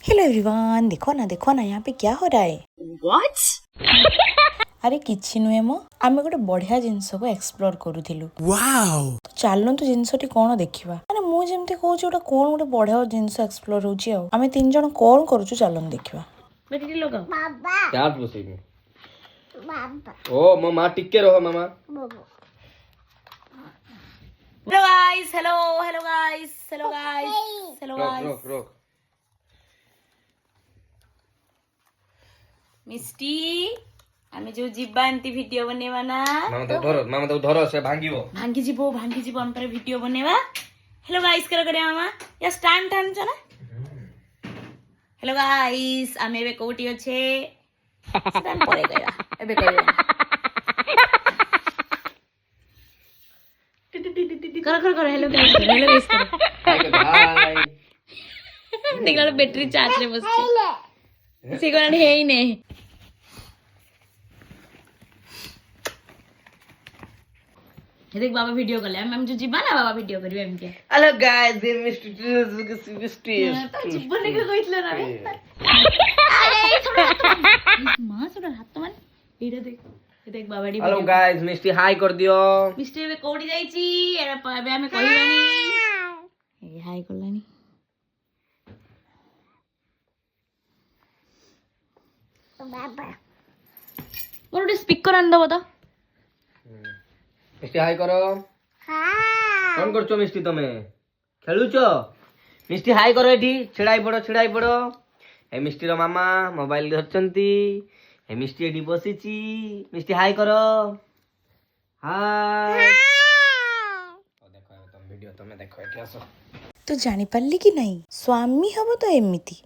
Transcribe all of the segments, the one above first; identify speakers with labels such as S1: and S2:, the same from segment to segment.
S1: Hello everyone, देखो ना यहाँ पे क्या हो रहा है।
S2: What?
S1: अरे किछि नुहे मो आमे गोटे बढ़िया जिनस को एक्सप्लोर करूथिलु।
S3: Wow!
S1: तो चलନ୍ତୁ जिनसटी कोन देखिबा। माने मु जेमते कहूची गोटे कोन गोटे बढ़िया जिनस एक्सप्लोर होची आ। आमे तीन जण कोन करूछु चलନ୍ତୁ देखिबा।
S2: बेटी लगाओ।
S4: चार्ज बसेगी ओ मामा टिके रहो मामा
S2: Hello guys, hello guys, hello guys, hello
S4: रोक
S2: guys.
S4: रोक रोक
S2: मिस्टी आमे जो जिब्बा एंती वीडियो बनेवा ना
S4: मामा तो धरो से भांगिबो
S2: भांगी जीवो हम पर वीडियो बनेवा। हेलो गाइस करो करे मामा या स्टैंड टाइम छ ना। हेलो गाइस आमे बे कोटी अच्छे स्टैंड परे गया एबे करिया करो हेलो गाइस करो
S4: हाय
S2: देखला बैटरी चार्ज रे बसছে से कोन है ही नहीं। ये देख बाबा वीडियो कर ले हम जो जीबा ना बाबा वीडियो करियो एम के
S4: हेलो गाइस दिस मिस्टी
S2: तो जीबा ने कहितले ना अरे थोड़ा मां थोड़ा हाथ तो मान एटा देख ये देख बाबा डी
S4: हेलो गाइस मिस्टी हाय कर दियो
S2: मिस्टी में कोडी जाईची एरा पाबे हमें कहिबानी ए हाय करलानी बाबा मोर स्पीकर आन दबो तो
S4: मिस्टी हाय करो कौन करछो मिस्टी तमे खेलुचो मिस्टी हाय करो एठी छिड़ाई पड़ो ए मिस्टी रो मामा मोबाइल धरचंती ए मिस्टी एठी बसिची मिस्टी हाय करो हाय देखो तुम वीडियो तुम देखो एठी आसो
S1: तो जानी पारली कि नहीं स्वामी हबो तो एमिति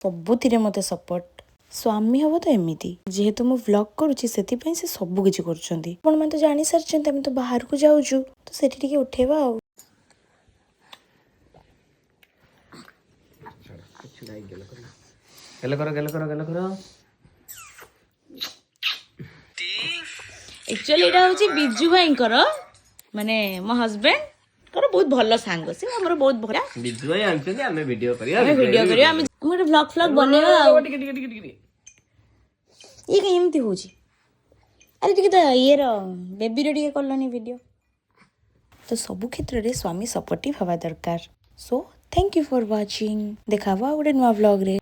S1: सबुथिरे मते सपोर्ट। स्वामी हबो तो एमिति जेहेतु मु व्लॉग करूची सेति पई से सब किछि करछंती। पण मन तो जानि सरछंती हम तो बाहर को जाउछु तो सेठी टिके उठेबा आ।
S4: गेलो करो
S2: एक्चुअली एटा होची बिजू भाई करो माने मो हस्बैंड करो बहुत भलो सांग से हमर बहुत भरा
S4: बिजु भाई आनछंती हमें वीडियो करिया
S2: हमें वीडियो करियो हम हमर व्लॉग बनेवा ये कहीं एमती होची अरे टिके तो ये रो बेबी रे टिके करलनी वीडियो
S1: तो सबु क्षेत्र रे स्वामी सपोर्टिव हवा दरकार। So thank you for watching. देखावा गोटे नुआ व्लॉग रे।